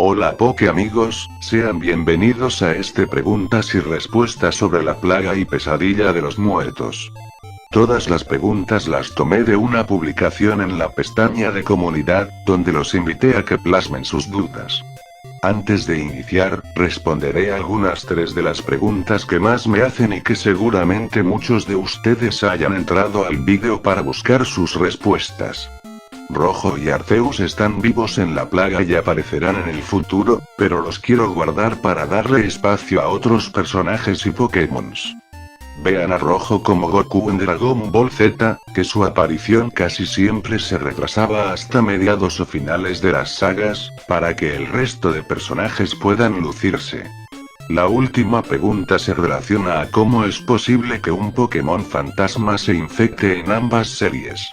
Hola Poke amigos, sean bienvenidos a este preguntas y respuestas sobre la plaga y pesadilla de los muertos. Todas las preguntas las tomé de una publicación en la pestaña de comunidad, donde los invité a que plasmen sus dudas. Antes de iniciar, responderé algunas de las preguntas que más me hacen y que seguramente muchos de ustedes hayan entrado al vídeo para buscar sus respuestas. Rojo y Arceus están vivos en la plaga y aparecerán en el futuro, pero los quiero guardar para darle espacio a otros personajes y Pokémons. Vean a Rojo como Goku en Dragon Ball Z, que su aparición casi siempre se retrasaba hasta mediados o finales de las sagas, para que el resto de personajes puedan lucirse. La última pregunta se relaciona a cómo es posible que un Pokémon fantasma se infecte en ambas series.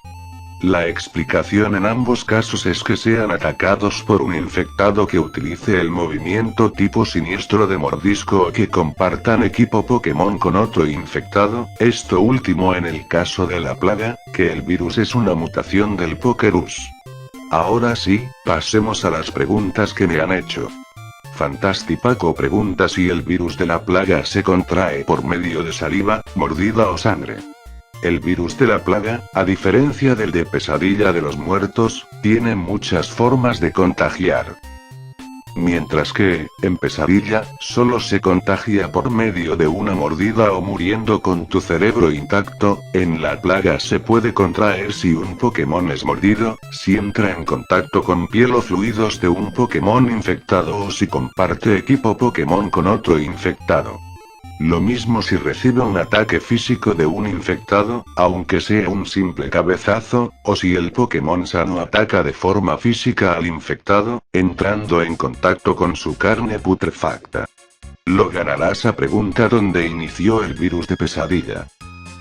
La explicación en ambos casos es que sean atacados por un infectado que utilice el movimiento tipo siniestro de mordisco o que compartan equipo Pokémon con otro infectado, esto último en el caso de la plaga, que el virus es una mutación del Pokerus. Ahora sí, pasemos a las preguntas que me han hecho. Fantastipaco pregunta si el virus de la plaga se contrae por medio de saliva, mordida o sangre. El virus de la plaga, a diferencia del de pesadilla de los muertos, tiene muchas formas de contagiar. Mientras que, en pesadilla, solo se contagia por medio de una mordida o muriendo con tu cerebro intacto, en la plaga se puede contraer si un Pokémon es mordido, si entra en contacto con piel o fluidos de un Pokémon infectado o si comparte equipo Pokémon con otro infectado. Lo mismo si recibe un ataque físico de un infectado, aunque sea un simple cabezazo, o si el Pokémon sano ataca de forma física al infectado, entrando en contacto con su carne putrefacta. ¿Lograrás a pregunta dónde inició el virus de pesadilla?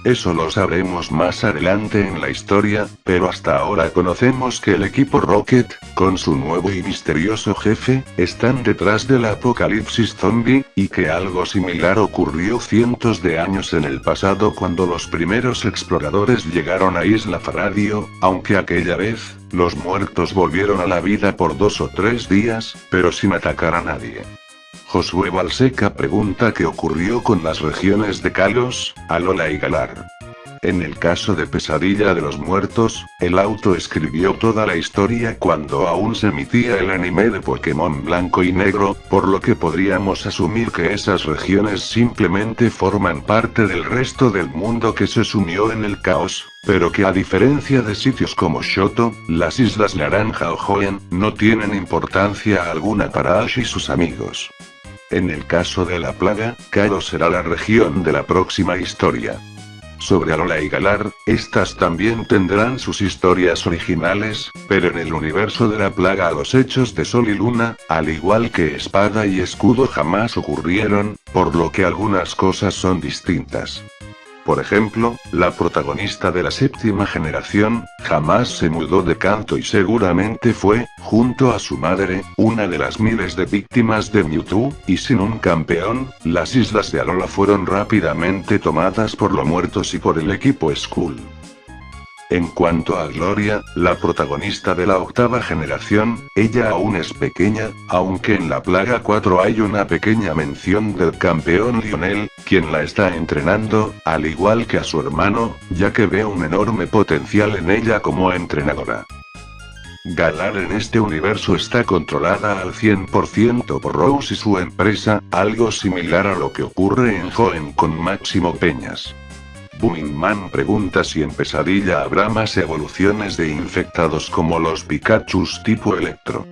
Eso lo sabremos más adelante en la historia, pero hasta ahora conocemos que el equipo Rocket, con su nuevo y misterioso jefe, están detrás del apocalipsis zombie, y que algo similar ocurrió cientos de años en el pasado cuando los primeros exploradores llegaron a Isla Faradio, aunque aquella vez, los muertos volvieron a la vida por 2 o 3 días, pero sin atacar a nadie. Josué Balseca pregunta qué ocurrió con las regiones de Kalos, Alola y Galar. En el caso de Pesadilla de los Muertos, el autor escribió toda la historia cuando aún se emitía el anime de Pokémon blanco y negro, por lo que podríamos asumir que esas regiones simplemente forman parte del resto del mundo que se sumió en el caos, pero que a diferencia de sitios como Shoto, las Islas Naranja o Hoenn, no tienen importancia alguna para Ash y sus amigos. En el caso de la plaga, Kalos será la región de la próxima historia. Sobre Alola y Galar, estas también tendrán sus historias originales, pero en el universo de la plaga los hechos de Sol y Luna, al igual que Espada y Escudo jamás ocurrieron, por lo que algunas cosas son distintas. Por ejemplo, la protagonista de la 7ª generación, jamás se mudó de Kanto y seguramente fue, junto a su madre, una de las miles de víctimas de Mewtwo, y sin un campeón, las islas de Alola fueron rápidamente tomadas por los muertos y por el equipo Skull. En cuanto a Gloria, la protagonista de la 8ª generación, ella aún es pequeña, aunque en la plaga 4 hay una pequeña mención del campeón Lionel, quien la está entrenando, al igual que a su hermano, ya que ve un enorme potencial en ella como entrenadora. Galar en este universo está controlada al 100% por Rose y su empresa, algo similar a lo que ocurre en Hoenn con Máximo Peñas. Booming Man pregunta si en Pesadilla habrá más evoluciones de infectados como los Pikachus tipo Electro.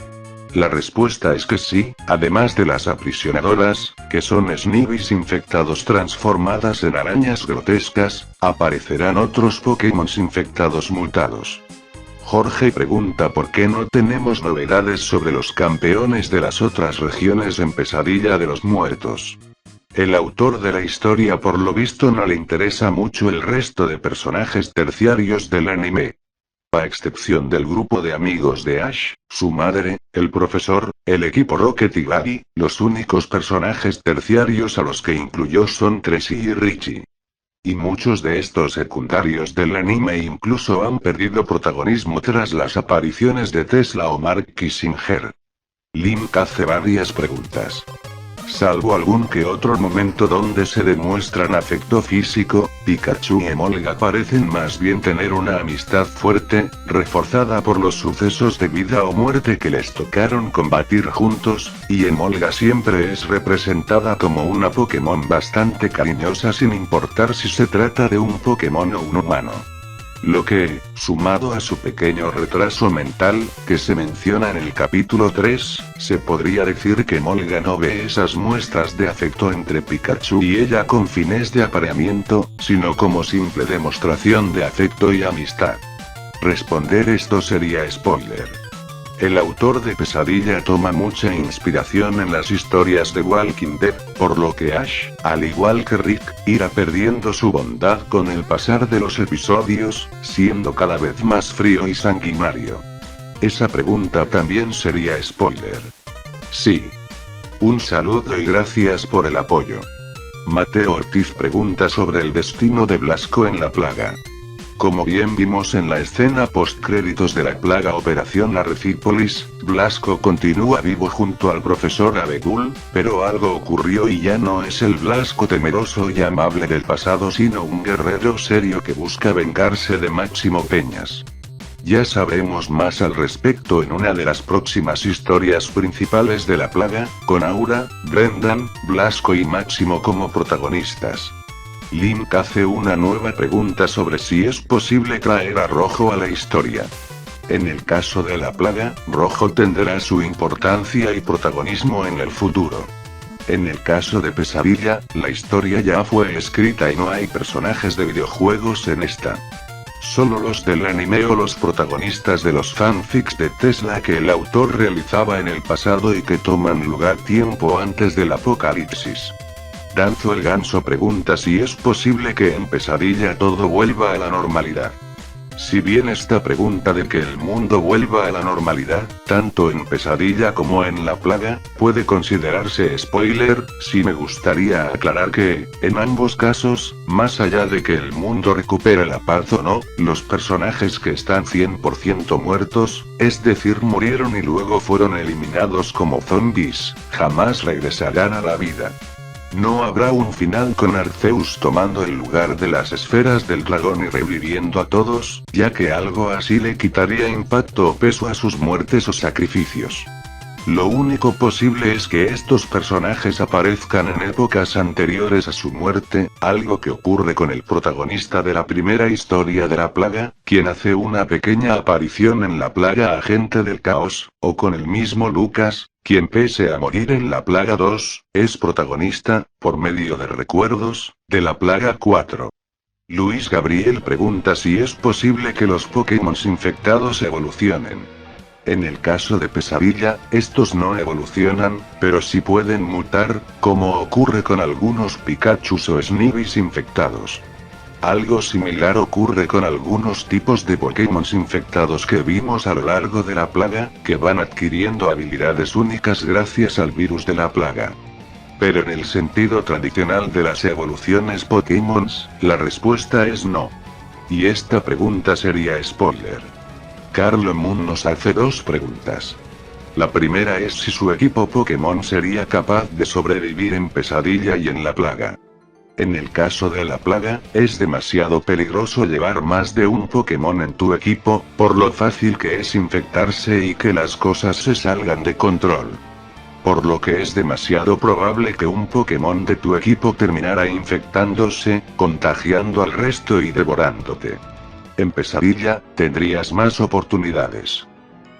La respuesta es que sí, además de las aprisionadoras, que son Snivys infectados transformadas en arañas grotescas, aparecerán otros Pokémon infectados mutados. Jorge pregunta por qué no tenemos novedades sobre los campeones de las otras regiones en Pesadilla de los Muertos. El autor de la historia por lo visto no le interesa mucho el resto de personajes terciarios del anime. A excepción del grupo de amigos de Ash, su madre, el profesor, el equipo Rocket y Gabby, los únicos personajes terciarios a los que incluyó son Tracy y Richie. Y muchos de estos secundarios del anime incluso han perdido protagonismo tras las apariciones de Tesla o Mark Kissinger. Link hace varias preguntas. Salvo algún que otro momento donde se demuestran afecto físico, Pikachu y Emolga parecen más bien tener una amistad fuerte, reforzada por los sucesos de vida o muerte que les tocaron combatir juntos, y Emolga siempre es representada como una Pokémon bastante cariñosa sin importar si se trata de un Pokémon o un humano. Lo que, sumado a su pequeño retraso mental, que se menciona en el capítulo 3, se podría decir que Emolga no ve esas muestras de afecto entre Pikachu y ella con fines de apareamiento, sino como simple demostración de afecto y amistad. Responder esto sería spoiler. El autor de Pesadilla toma mucha inspiración en las historias de Walking Dead, por lo que Ash, al igual que Rick, irá perdiendo su bondad con el pasar de los episodios, siendo cada vez más frío y sanguinario. Esa pregunta también sería spoiler. Sí. Un saludo y gracias por el apoyo. Mateo Ortiz pregunta sobre el destino de Blasco en la plaga. Como bien vimos en la escena postcréditos de la plaga Operación Arrecípolis, Blasco continúa vivo junto al profesor Abedul, pero algo ocurrió y ya no es el Blasco temeroso y amable del pasado sino un guerrero serio que busca vengarse de Máximo Peñas. Ya sabremos más al respecto en una de las próximas historias principales de la plaga, con Aura, Brendan, Blasco y Máximo como protagonistas. Link hace una nueva pregunta sobre si es posible traer a Rojo a la historia. En el caso de la plaga, Rojo tendrá su importancia y protagonismo en el futuro. En el caso de Pesadilla, la historia ya fue escrita y no hay personajes de videojuegos en esta. Solo los del anime o los protagonistas de los fanfics de Tesla que el autor realizaba en el pasado y que toman lugar tiempo antes del apocalipsis. Danzo el Ganso pregunta si es posible que en Pesadilla todo vuelva a la normalidad. Si bien esta pregunta de que el mundo vuelva a la normalidad, tanto en Pesadilla como en la plaga, puede considerarse spoiler, sí me gustaría aclarar que, en ambos casos, más allá de que el mundo recupere la paz o no, los personajes que están 100% muertos, es decir murieron y luego fueron eliminados como zombies, jamás regresarán a la vida. No habrá un final con Arceus tomando el lugar de las esferas del dragón y reviviendo a todos, ya que algo así le quitaría impacto o peso a sus muertes o sacrificios. Lo único posible es que estos personajes aparezcan en épocas anteriores a su muerte, algo que ocurre con el protagonista de la primera historia de la plaga, quien hace una pequeña aparición en la plaga Agente del Caos, o con el mismo Lucas, quien pese a morir en la plaga 2, es protagonista, por medio de recuerdos, de la plaga 4. Luis Gabriel pregunta si es posible que los Pokémon infectados evolucionen. En el caso de Pesadilla, estos no evolucionan, pero sí pueden mutar, como ocurre con algunos Pikachus o Snivys infectados. Algo similar ocurre con algunos tipos de Pokémon infectados que vimos a lo largo de la plaga, que van adquiriendo habilidades únicas gracias al virus de la plaga. Pero en el sentido tradicional de las evoluciones Pokémon, la respuesta es no. Y esta pregunta sería spoiler. Carlo Moon nos hace dos preguntas. La primera es si su equipo Pokémon sería capaz de sobrevivir en Pesadilla y en la plaga. En el caso de la plaga, es demasiado peligroso llevar más de un Pokémon en tu equipo, por lo fácil que es infectarse y que las cosas se salgan de control. Por lo que es demasiado probable que un Pokémon de tu equipo terminara infectándose, contagiando al resto y devorándote. En Pesadilla, tendrías más oportunidades.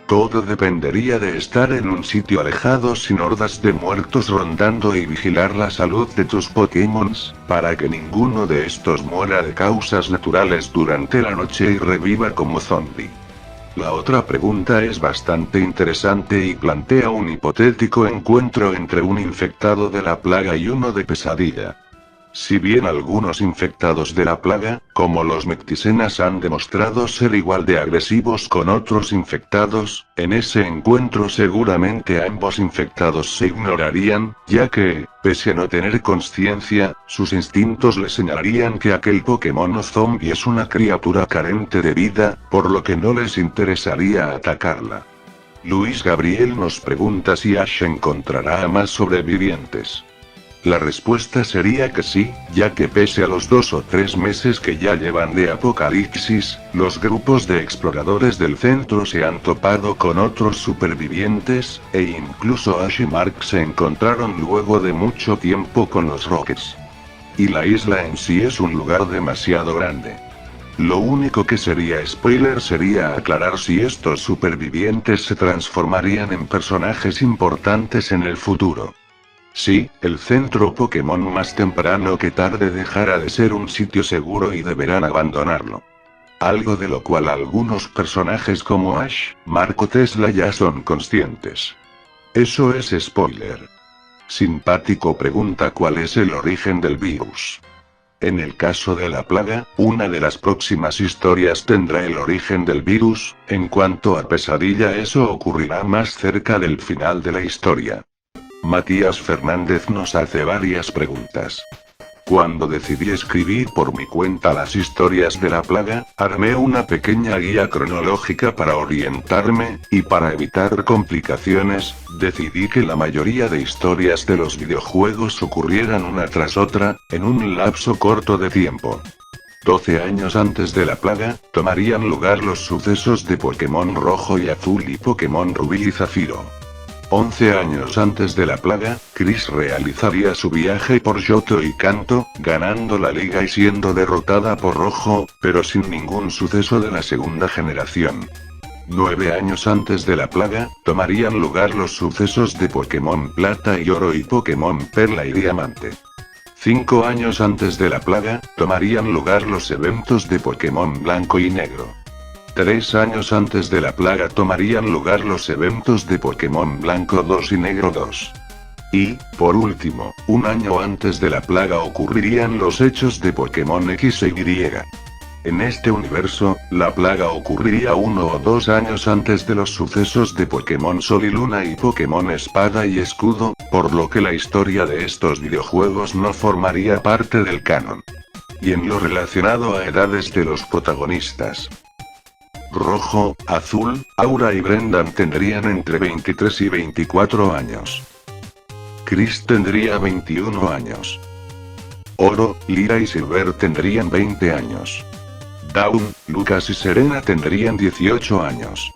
Todo dependería de estar en un sitio alejado sin hordas de muertos rondando y vigilar la salud de tus Pokémon, para que ninguno de estos muera de causas naturales durante la noche y reviva como zombie. La otra pregunta es bastante interesante y plantea un hipotético encuentro entre un infectado de la plaga y uno de Pesadilla. Si bien algunos infectados de la plaga, como los Mecticenas han demostrado ser igual de agresivos con otros infectados, en ese encuentro seguramente ambos infectados se ignorarían, ya que, pese a no tener conciencia, sus instintos le señalarían que aquel Pokémon o zombie es una criatura carente de vida, por lo que no les interesaría atacarla. Luis Gabriel nos pregunta si Ash encontrará a más sobrevivientes. La respuesta sería que sí, ya que pese a los 2 o 3 meses que ya llevan de apocalipsis, los grupos de exploradores del centro se han topado con otros supervivientes, e incluso Ash y Mark se encontraron luego de mucho tiempo con los Rockets. Y la isla en sí es un lugar demasiado grande. Lo único que sería spoiler sería aclarar si estos supervivientes se transformarían en personajes importantes en el futuro. Sí, el centro Pokémon más temprano que tarde dejará de ser un sitio seguro y deberán abandonarlo. Algo de lo cual algunos personajes como Ash, Mark o Tesla ya son conscientes. Eso es spoiler. Simpático pregunta cuál es el origen del virus. En el caso de la plaga, una de las próximas historias tendrá el origen del virus. En cuanto a Pesadilla, eso ocurrirá más cerca del final de la historia. Matías Fernández nos hace varias preguntas. Cuando decidí escribir por mi cuenta las historias de la plaga, armé una pequeña guía cronológica para orientarme, y para evitar complicaciones, decidí que la mayoría de historias de los videojuegos ocurrieran una tras otra, en un lapso corto de tiempo. 12 años antes de la plaga, tomarían lugar los sucesos de Pokémon Rojo y Azul y Pokémon Rubí y Zafiro. 11 años antes de la plaga, Chris realizaría su viaje por Johto y Kanto, ganando la liga y siendo derrotada por Rojo, pero sin ningún suceso de la segunda generación. 9 años antes de la plaga, tomarían lugar los sucesos de Pokémon Plata y Oro y Pokémon Perla y Diamante. 5 años antes de la plaga, tomarían lugar los eventos de Pokémon Blanco y Negro. 3 años antes de la plaga tomarían lugar los eventos de Pokémon Blanco 2 y Negro 2. Y, por último, 1 año antes de la plaga ocurrirían los hechos de Pokémon X e Y. En este universo, la plaga ocurriría 1 o 2 años antes de los sucesos de Pokémon Sol y Luna y Pokémon Espada y Escudo, por lo que la historia de estos videojuegos no formaría parte del canon. Y en lo relacionado a edades de los protagonistas. Rojo, Azul, Aura y Brendan tendrían entre 23 y 24 años. Chris tendría 21 años. Oro, Lira y Silver tendrían 20 años. Dawn, Lucas y Serena tendrían 18 años.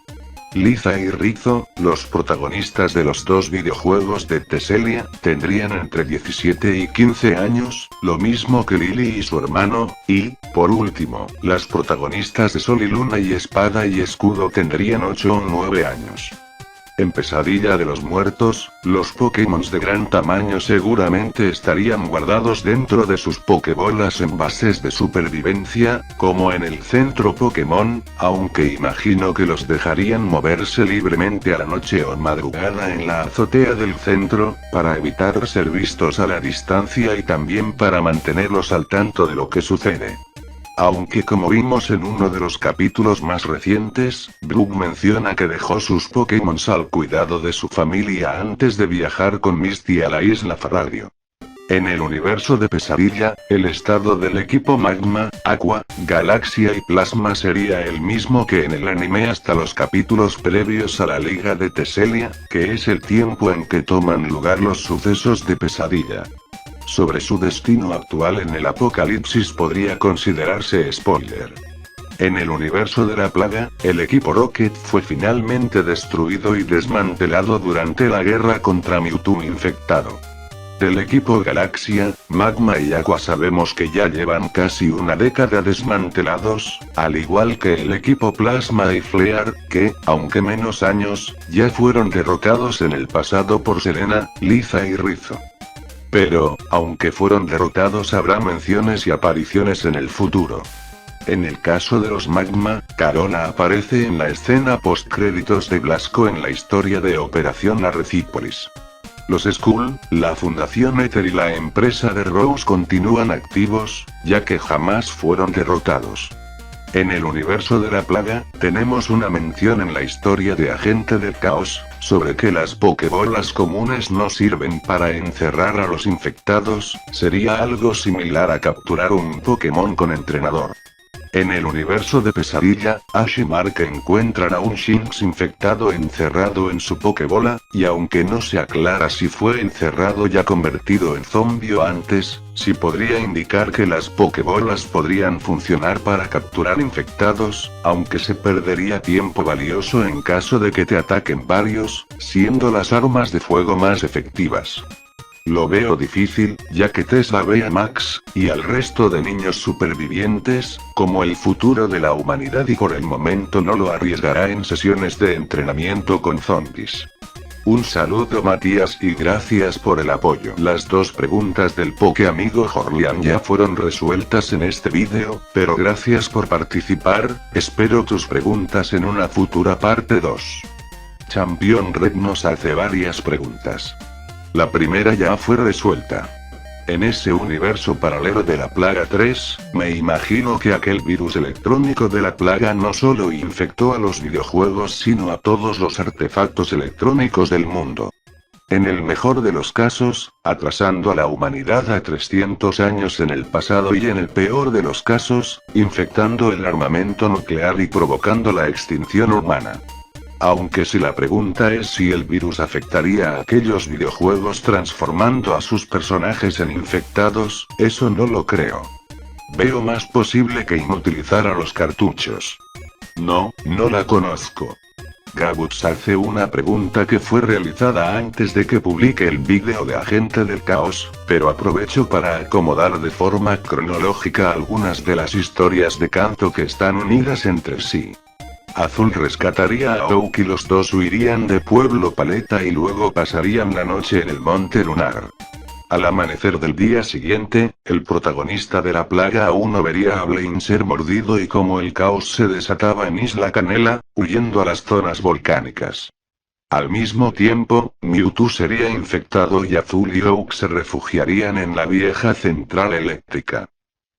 Liza y Rizzo, los protagonistas de los dos videojuegos de Teselia, tendrían entre 17 y 15 años, lo mismo que Lily y su hermano, y, por último, las protagonistas de Sol y Luna y Espada y Escudo tendrían 8 o 9 años. En Pesadilla de los Muertos, los Pokémon de gran tamaño seguramente estarían guardados dentro de sus Pokébolas en bases de supervivencia, como en el centro Pokémon, aunque imagino que los dejarían moverse libremente a la noche o madrugada en la azotea del centro, para evitar ser vistos a la distancia y también para mantenerlos al tanto de lo que sucede. Aunque como vimos en uno de los capítulos más recientes, Brook menciona que dejó sus Pokémon al cuidado de su familia antes de viajar con Misty a la isla Faradio. En el universo de Pesadilla, el estado del equipo Magma, Aqua, Galaxia y Plasma sería el mismo que en el anime hasta los capítulos previos a la Liga de Teselia, que es el tiempo en que toman lugar los sucesos de Pesadilla. Sobre su destino actual en el apocalipsis podría considerarse spoiler. En el universo de la plaga, el equipo Rocket fue finalmente destruido y desmantelado durante la guerra contra Mewtwo infectado. Del equipo Galaxia, Magma y Aqua sabemos que ya llevan casi una década desmantelados, al igual que el equipo Plasma y Flare, que, aunque menos años, ya fueron derrotados en el pasado por Serena, Liza y Rizzo. Pero, aunque fueron derrotados, habrá menciones y apariciones en el futuro. En el caso de los Magma, Carona aparece en la escena post-créditos de Blasco en la historia de Operación Arrecípolis. Los Skull, la Fundación Ether y la empresa de Rose continúan activos, ya que jamás fueron derrotados. En el universo de la plaga, tenemos una mención en la historia de Agente del Caos, sobre que las Pokébolas comunes no sirven para encerrar a los infectados, sería algo similar a capturar un Pokémon con entrenador. En el universo de Pesadilla, Ash y Mark encuentran a un Shinx infectado encerrado en su Pokébola, y aunque no se aclara si fue encerrado ya convertido en zombie o antes, sí podría indicar que las Pokébolas podrían funcionar para capturar infectados, aunque se perdería tiempo valioso en caso de que te ataquen varios, siendo las armas de fuego más efectivas. Lo veo difícil, ya que Tesla ve a Max, y al resto de niños supervivientes, como el futuro de la humanidad y por el momento no lo arriesgará en sesiones de entrenamiento con zombies. Un saludo Matías y gracias por el apoyo. Las dos preguntas del Poké Amigo Jorlian ya fueron resueltas en este vídeo, pero gracias por participar, espero tus preguntas en una futura parte 2. Champion Red nos hace varias preguntas. La primera ya fue resuelta. En ese universo paralelo de la Plaga 3, me imagino que aquel virus electrónico de la plaga no solo infectó a los videojuegos sino a todos los artefactos electrónicos del mundo. En el mejor de los casos, atrasando a la humanidad a 300 años en el pasado y en el peor de los casos, infectando el armamento nuclear y provocando la extinción humana. Aunque si la pregunta es si el virus afectaría a aquellos videojuegos transformando a sus personajes en infectados, eso no lo creo. Veo más posible que inutilizara los cartuchos. No la conozco. Gabuts hace una pregunta que fue realizada antes de que publique el vídeo de Agente del Caos, pero aprovecho para acomodar de forma cronológica algunas de las historias de Kanto que están unidas entre sí. Azul rescataría a Oak y los dos huirían de Pueblo Paleta y luego pasarían la noche en el Monte Lunar. Al amanecer del día siguiente, el protagonista de la plaga 1 vería a Blaine ser mordido y como el caos se desataba en Isla Canela, huyendo a las zonas volcánicas. Al mismo tiempo, Mewtwo sería infectado y Azul y Oak se refugiarían en la vieja central eléctrica.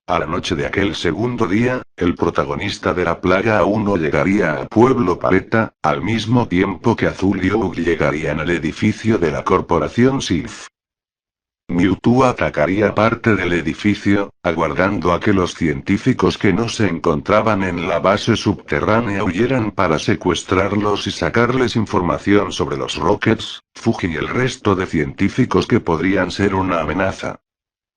A la noche de aquel segundo día, el protagonista de la plaga 1 llegaría a Pueblo Paleta, al mismo tiempo que Azul y Oak llegarían al edificio de la corporación Sylph. Mewtwo atacaría parte del edificio, aguardando a que los científicos que no se encontraban en la base subterránea huyeran para secuestrarlos y sacarles información sobre los Rockets, Fuji y el resto de científicos que podrían ser una amenaza.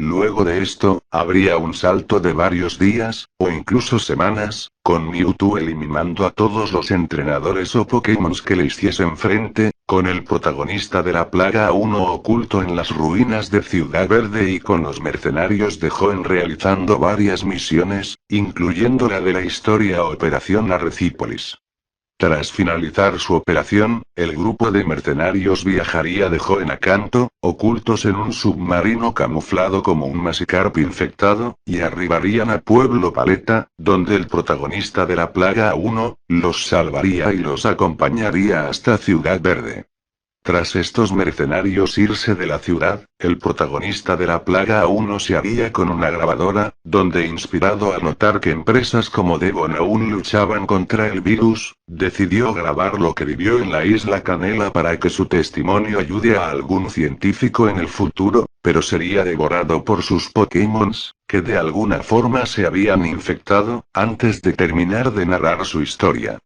Luego de esto, habría un salto de varios días, o incluso semanas, con Mewtwo eliminando a todos los entrenadores o Pokémon que le hiciesen frente, con el protagonista de la plaga 1 oculto en las ruinas de Ciudad Verde y con los mercenarios de Hoenn realizando varias misiones, incluyendo la de la historia Operación Arrecípolis. Tras finalizar su operación, el grupo de mercenarios viajaría de Hoenn a Kanto, ocultos en un submarino camuflado como un Magikarp infectado, y arribarían a Pueblo Paleta, donde el protagonista de la plaga 1, los salvaría y los acompañaría hasta Ciudad Verde. Tras estos mercenarios irse de la ciudad, el protagonista de la plaga 1 se haría con una grabadora, donde inspirado al notar que empresas como Devon aún luchaban contra el virus, decidió grabar lo que vivió en la isla Canela para que su testimonio ayude a algún científico en el futuro, pero sería devorado por sus Pokémons, que de alguna forma se habían infectado, antes de terminar de narrar su historia.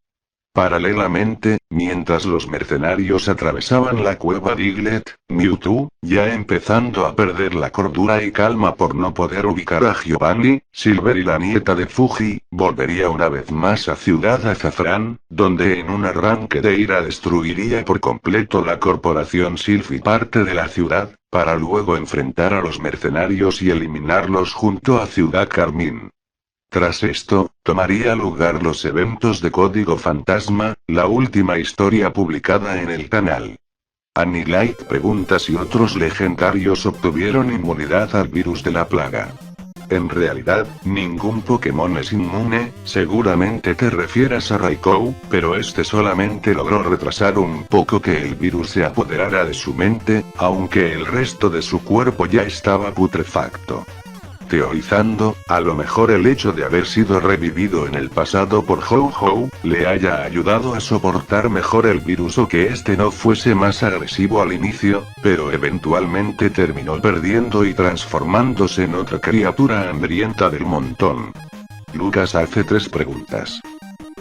Paralelamente, mientras los mercenarios atravesaban la cueva Diglett, Mewtwo, ya empezando a perder la cordura y calma por no poder ubicar a Giovanni, Silver y la nieta de Fuji, volvería una vez más a Ciudad Azafrán, donde en un arranque de ira destruiría por completo la corporación Sylph y parte de la ciudad, para luego enfrentar a los mercenarios y eliminarlos junto a Ciudad Carmín. Tras esto, tomaría lugar los eventos de Código Fantasma, la última historia publicada en el canal. Anilight pregunta si otros legendarios obtuvieron inmunidad al virus de la plaga. En realidad, ningún Pokémon es inmune, seguramente te refieras a Raikou, pero este solamente logró retrasar un poco que el virus se apoderara de su mente, aunque el resto de su cuerpo ya estaba putrefacto. Teorizando, a lo mejor el hecho de haber sido revivido en el pasado por Ho-Oh, le haya ayudado a soportar mejor el virus o que este no fuese más agresivo al inicio, pero eventualmente terminó perdiendo y transformándose en otra criatura hambrienta del montón. Lucas hace 3 preguntas.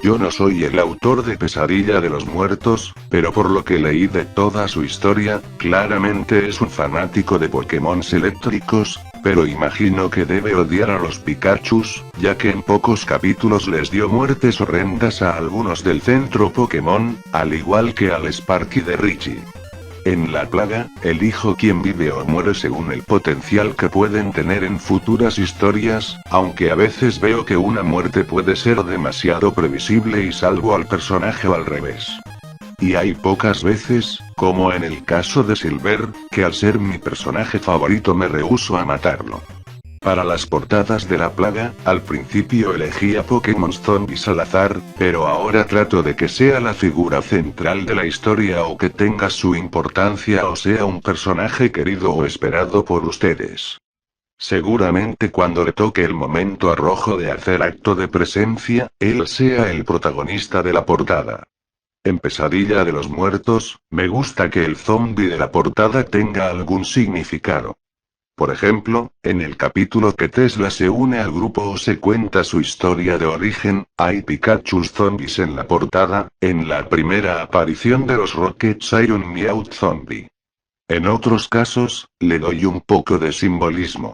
Yo no soy el autor de Pesadilla de los Muertos, pero por lo que leí de toda su historia, claramente es un fanático de Pokémon eléctricos, pero imagino que debe odiar a los Pikachus, ya que en pocos capítulos les dio muertes horrendas a algunos del centro Pokémon, al igual que al Sparky de Richie. En la plaga, elijo quién vive o muere según el potencial que pueden tener en futuras historias, aunque a veces veo que una muerte puede ser demasiado previsible y salvo al personaje o al revés. Y hay pocas veces, como en el caso de Silver, que al ser mi personaje favorito me rehúso a matarlo. Para las portadas de la plaga, al principio elegía Pokémon Zombies al azar, pero ahora trato de que sea la figura central de la historia o que tenga su importancia o sea un personaje querido o esperado por ustedes. Seguramente cuando le toque el momento a Rojo de hacer acto de presencia, él sea el protagonista de la portada. En Pesadilla de los Muertos, me gusta que el zombie de la portada tenga algún significado. Por ejemplo, en el capítulo que Tesla se une al grupo o se cuenta su historia de origen, hay Pikachu zombies en la portada. En la primera aparición de los Rockets hay un Meowth zombie. En otros casos, le doy un poco de simbolismo.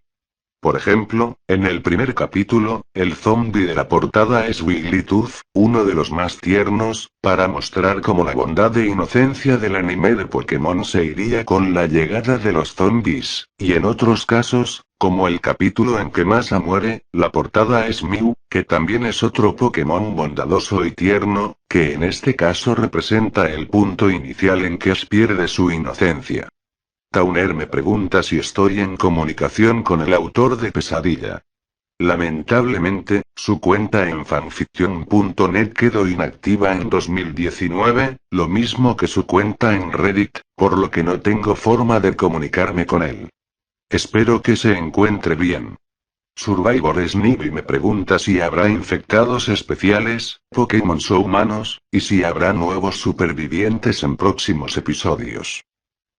Por ejemplo, en el primer capítulo, el zombie de la portada es Wigglytuff, uno de los más tiernos, para mostrar cómo la bondad e inocencia del anime de Pokémon se iría con la llegada de los zombies, y en otros casos, como el capítulo en que Masa muere, la portada es Mew, que también es otro Pokémon bondadoso y tierno, que en este caso representa el punto inicial en que Ash pierde su inocencia. Towner me pregunta si estoy en comunicación con el autor de Pesadilla. Lamentablemente, su cuenta en fanfiction.net quedó inactiva en 2019, lo mismo que su cuenta en Reddit, por lo que no tengo forma de comunicarme con él. Espero que se encuentre bien. Survivor Snivy me pregunta si habrá infectados especiales, Pokémon o humanos, y si habrá nuevos supervivientes en próximos episodios.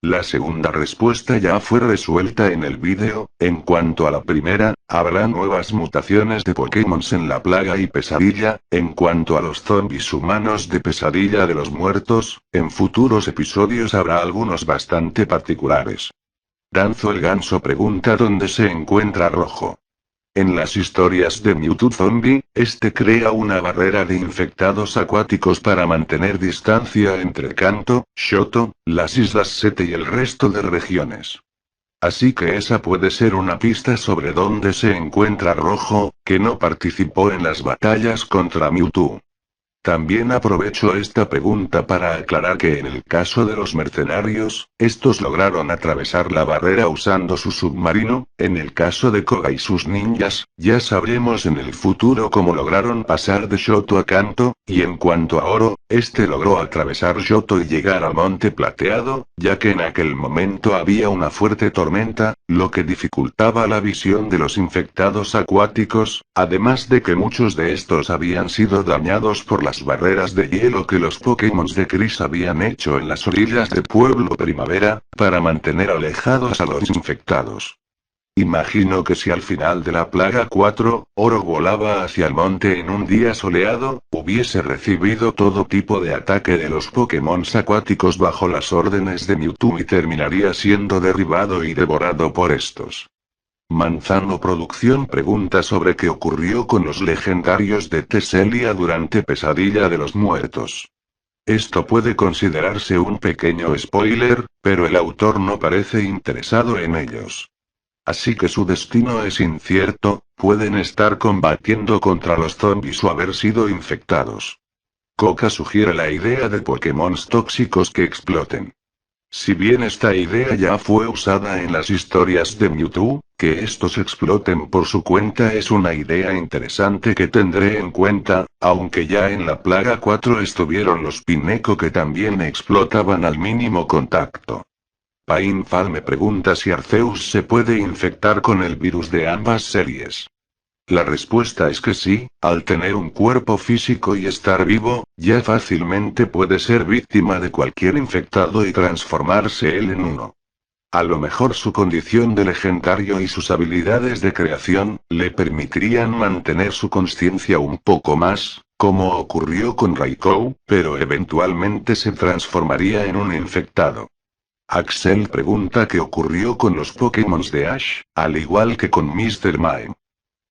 La segunda respuesta ya fue resuelta en el vídeo. En cuanto a la primera, habrá nuevas mutaciones de Pokémon en la plaga y Pesadilla. En cuanto a los zombies humanos de Pesadilla de los Muertos, en futuros episodios habrá algunos bastante particulares. Danzo el Ganso pregunta dónde se encuentra Rojo. En las historias de Mewtwo Zombie, este crea una barrera de infectados acuáticos para mantener distancia entre Kanto, Shoto, las Islas Sete y el resto de regiones. Así que esa puede ser una pista sobre dónde se encuentra Rojo, que no participó en las batallas contra Mewtwo. También aprovecho esta pregunta para aclarar que en el caso de los mercenarios, estos lograron atravesar la barrera usando su submarino. En el caso de Koga y sus ninjas, ya sabremos en el futuro cómo lograron pasar de Shoto a Kanto, y en cuanto a Oro, este logró atravesar Shoto y llegar al Monte Plateado, ya que en aquel momento había una fuerte tormenta, lo que dificultaba la visión de los infectados acuáticos, además de que muchos de estos habían sido dañados por las barreras de hielo que los Pokémon de Chris habían hecho en las orillas de Pueblo Primavera, para mantener alejados a los infectados. Imagino que si al final de la plaga 4, Oro volaba hacia el monte en un día soleado, hubiese recibido todo tipo de ataque de los Pokémon acuáticos bajo las órdenes de Mewtwo y terminaría siendo derribado y devorado por estos. Manzano Producción pregunta sobre qué ocurrió con los legendarios de Teselia durante Pesadilla de los Muertos. Esto puede considerarse un pequeño spoiler, pero el autor no parece interesado en ellos. Así que su destino es incierto, pueden estar combatiendo contra los zombies o haber sido infectados. Coca sugiere la idea de Pokémon tóxicos que exploten. Si bien esta idea ya fue usada en las historias de Mewtwo, que estos exploten por su cuenta es una idea interesante que tendré en cuenta, aunque ya en la plaga 4 estuvieron los Pineco que también explotaban al mínimo contacto. Painfal me pregunta si Arceus se puede infectar con el virus de ambas series. La respuesta es que sí, al tener un cuerpo físico y estar vivo, ya fácilmente puede ser víctima de cualquier infectado y transformarse él en uno. A lo mejor su condición de legendario y sus habilidades de creación, le permitirían mantener su conciencia un poco más, como ocurrió con Raikou, pero eventualmente se transformaría en un infectado. Axel pregunta qué ocurrió con los Pokémon de Ash, al igual que con Mr. Mime.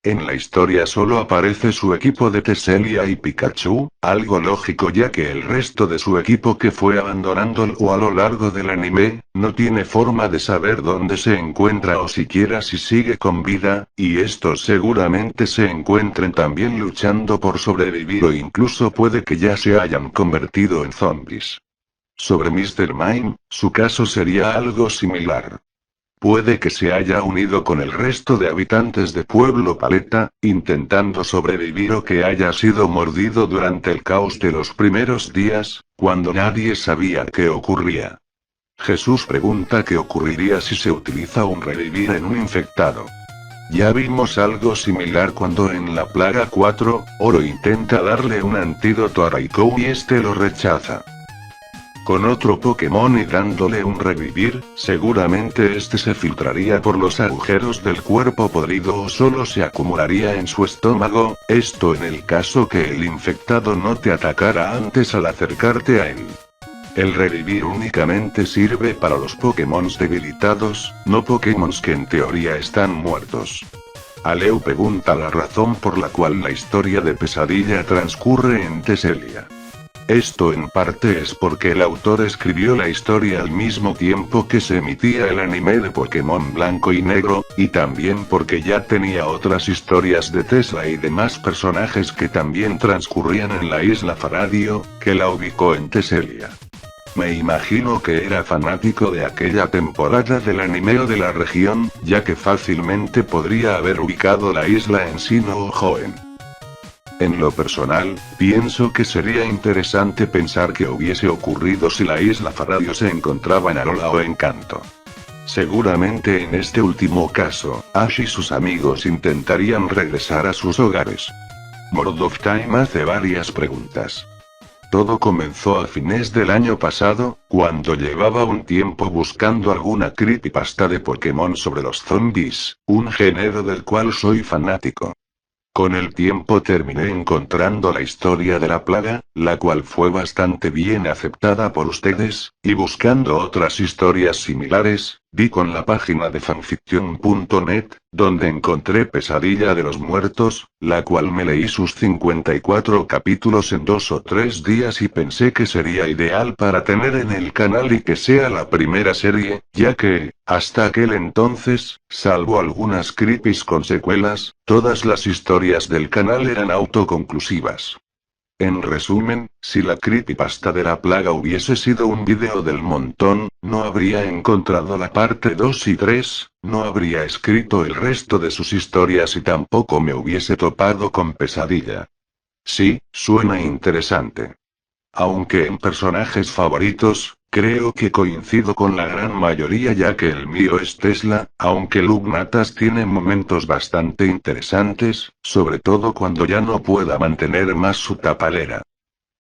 En la historia solo aparece su equipo de Tesselia y Pikachu, algo lógico ya que el resto de su equipo que fue abandonándolo a lo largo del anime, no tiene forma de saber dónde se encuentra o siquiera si sigue con vida, y estos seguramente se encuentren también luchando por sobrevivir o incluso puede que ya se hayan convertido en zombies. Sobre Mr. Mime, su caso sería algo similar. Puede que se haya unido con el resto de habitantes de Pueblo Paleta, intentando sobrevivir o que haya sido mordido durante el caos de los primeros días, cuando nadie sabía qué ocurría. Jesús pregunta qué ocurriría si se utiliza un revivir en un infectado. Ya vimos algo similar cuando en la plaga 4, Oro intenta darle un antídoto a Raikou y este lo rechaza. Con otro Pokémon y dándole un revivir, seguramente este se filtraría por los agujeros del cuerpo podrido o solo se acumularía en su estómago, esto en el caso que el infectado no te atacara antes al acercarte a él. El revivir únicamente sirve para los Pokémon debilitados, no Pokémon que en teoría están muertos. Aleu pregunta la razón por la cual la historia de Pesadilla transcurre en Tesselia. Esto en parte es porque el autor escribió la historia al mismo tiempo que se emitía el anime de Pokémon Blanco y Negro, y también porque ya tenía otras historias de Tesla y demás personajes que también transcurrían en la isla Faradio, que la ubicó en Tesselia. Me imagino que era fanático de aquella temporada del anime o de la región, ya que fácilmente podría haber ubicado la isla en Sinnoh o Hoenn. En lo personal, pienso que sería interesante pensar qué hubiese ocurrido si la isla Faradio se encontraba en Alola o en Kanto. Seguramente en este último caso, Ash y sus amigos intentarían regresar a sus hogares. Mord of Time hace varias preguntas. Todo comenzó a fines del año pasado, cuando llevaba un tiempo buscando alguna creepypasta de Pokémon sobre los zombies, un género del cual soy fanático. Con el tiempo terminé encontrando la historia de la plaga, la cual fue bastante bien aceptada por ustedes, y buscando otras historias similares, di con la página de fanfiction.net, donde encontré Pesadilla de los Muertos, la cual me leí sus 54 capítulos en 2 o 3 días y pensé que sería ideal para tener en el canal y que sea la primera serie, ya que, hasta aquel entonces, salvo algunas creepies con secuelas, todas las historias del canal eran autoconclusivas. En resumen, si la creepypasta de la plaga hubiese sido un vídeo del montón, no habría encontrado la parte 2 y 3, no habría escrito el resto de sus historias y tampoco me hubiese topado con Pesadilla. Sí, suena interesante. Aunque en personajes favoritos, creo que coincido con la gran mayoría ya que el mío es Tesla, aunque Lugnatas tiene momentos bastante interesantes, sobre todo cuando ya no pueda mantener más su tapadera.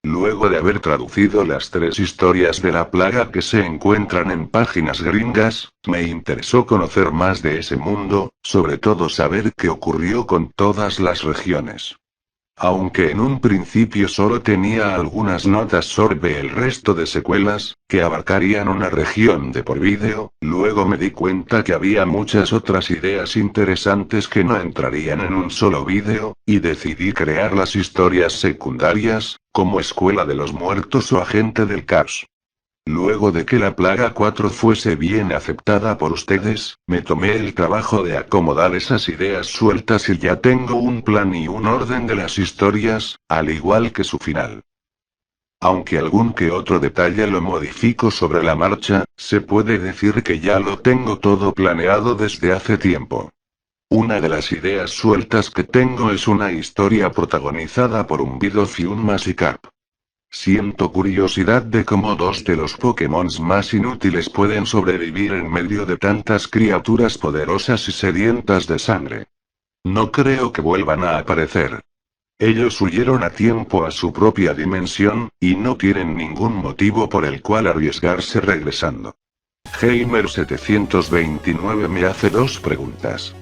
Luego de haber traducido las 3 historias de la plaga que se encuentran en páginas gringas, me interesó conocer más de ese mundo, sobre todo saber qué ocurrió con todas las regiones. Aunque en un principio solo tenía algunas notas sobre el resto de secuelas, que abarcarían una región de por vídeo, luego me di cuenta que había muchas otras ideas interesantes que no entrarían en un solo vídeo, y decidí crear las historias secundarias, como Escuela de los Muertos o Agente del Caos. Luego de que la plaga 4 fuese bien aceptada por ustedes, me tomé el trabajo de acomodar esas ideas sueltas y ya tengo un plan y un orden de las historias, al igual que su final. Aunque algún que otro detalle lo modifico sobre la marcha, se puede decir que ya lo tengo todo planeado desde hace tiempo. Una de las ideas sueltas que tengo es una historia protagonizada por un Bidoof y un Magikarp. Siento curiosidad de cómo 2 de los Pokémon más inútiles pueden sobrevivir en medio de tantas criaturas poderosas y sedientas de sangre. No creo que vuelvan a aparecer. Ellos huyeron a tiempo a su propia dimensión, y no tienen ningún motivo por el cual arriesgarse regresando. Heimer729 me hace dos preguntas.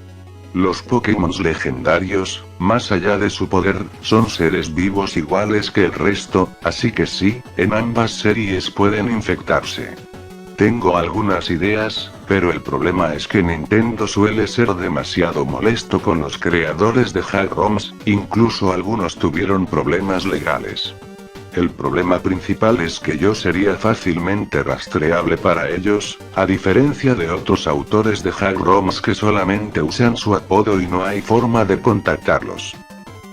Los Pokémon legendarios, más allá de su poder, son seres vivos iguales que el resto, así que sí, en ambas series pueden infectarse. Tengo algunas ideas, pero el problema es que Nintendo suele ser demasiado molesto con los creadores de hack ROMs, incluso algunos tuvieron problemas legales. El problema principal es que yo sería fácilmente rastreable para ellos, a diferencia de otros autores de hack ROMs que solamente usan su apodo y no hay forma de contactarlos.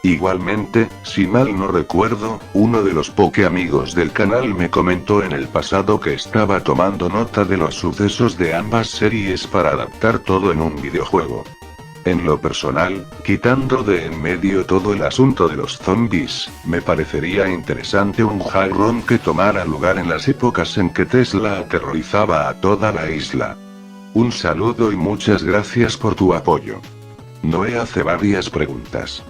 Igualmente, si mal no recuerdo, uno de los amigos del canal me comentó en el pasado que estaba tomando nota de los sucesos de ambas series para adaptar todo en un videojuego. En lo personal, quitando de en medio todo el asunto de los zombies, me parecería interesante un hack ROM que tomara lugar en las épocas en que Tesla aterrorizaba a toda la isla. Un saludo y muchas gracias por tu apoyo. Noé hace varias preguntas.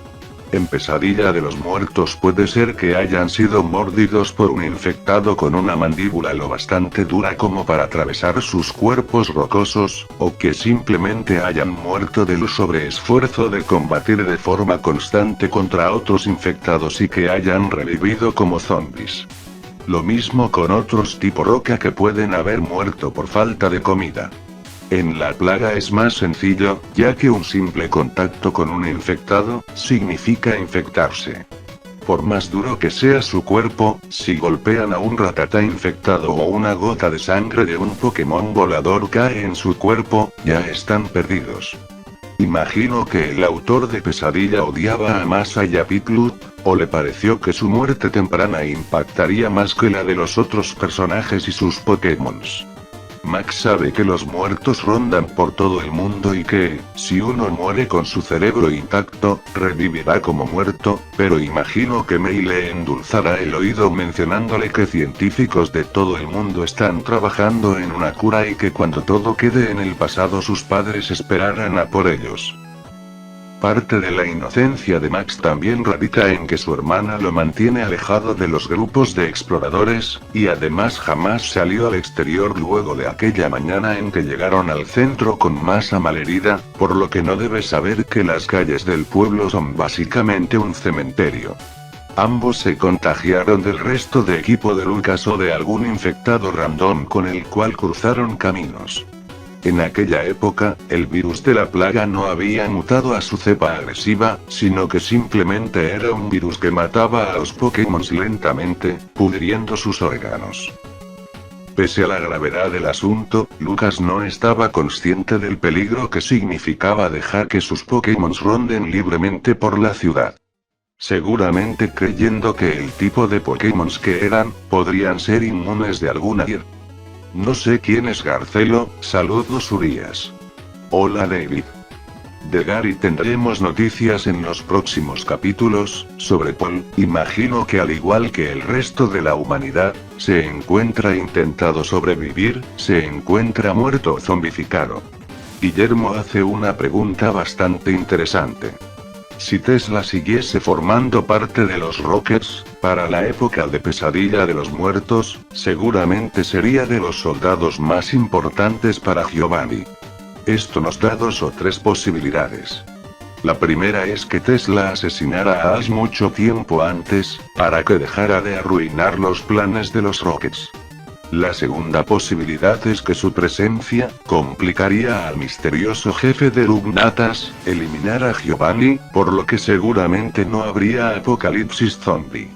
En Pesadilla de los Muertos puede ser que hayan sido mordidos por un infectado con una mandíbula lo bastante dura como para atravesar sus cuerpos rocosos, o que simplemente hayan muerto del sobreesfuerzo de combatir de forma constante contra otros infectados y que hayan revivido como zombies. Lo mismo con otros tipo Roca que pueden haber muerto por falta de comida. En la plaga es más sencillo, ya que un simple contacto con un infectado, significa infectarse. Por más duro que sea su cuerpo, si golpean a un Rattata infectado o una gota de sangre de un Pokémon volador cae en su cuerpo, ya están perdidos. Imagino que el autor de Pesadilla odiaba a Masaya Piclut, o le pareció que su muerte temprana impactaría más que la de los otros personajes y sus Pokémons. Max sabe que los muertos rondan por todo el mundo y que, si uno muere con su cerebro intacto, revivirá como muerto, pero imagino que Mei le endulzará el oído mencionándole que científicos de todo el mundo están trabajando en una cura y que cuando todo quede en el pasado sus padres esperarán a por ellos. Parte de la inocencia de Max también radica en que su hermana lo mantiene alejado de los grupos de exploradores, y además jamás salió al exterior luego de aquella mañana en que llegaron al centro con masa malherida, por lo que no debe saber que las calles del pueblo son básicamente un cementerio. Ambos se contagiaron del resto de equipo de Lucas o de algún infectado random con el cual cruzaron caminos. En aquella época, el virus de la plaga no había mutado a su cepa agresiva, sino que simplemente era un virus que mataba a los Pokémon lentamente, pudriendo sus órganos. Pese a la gravedad del asunto, Lucas no estaba consciente del peligro que significaba dejar que sus Pokémon ronden libremente por la ciudad. Seguramente creyendo que el tipo de Pokémon que eran, podrían ser inmunes de alguna ir. No sé quién es Garcelo, saludos Urias. Hola David. De Gary tendremos noticias en los próximos capítulos. Sobre Paul, imagino que al igual que el resto de la humanidad, se encuentra intentando sobrevivir, se encuentra muerto o zombificado. Guillermo hace una pregunta bastante interesante. Si Tesla siguiese formando parte de los Rockets, para la época de Pesadilla de los Muertos, seguramente sería de los soldados más importantes para Giovanni. Esto nos da dos o tres posibilidades. La primera es que Tesla asesinara a Ash mucho tiempo antes, para que dejara de arruinar los planes de los Rockets. La segunda posibilidad es que su presencia complicaría al misterioso jefe de Lugnatas, eliminar a Giovanni, por lo que seguramente no habría apocalipsis zombie.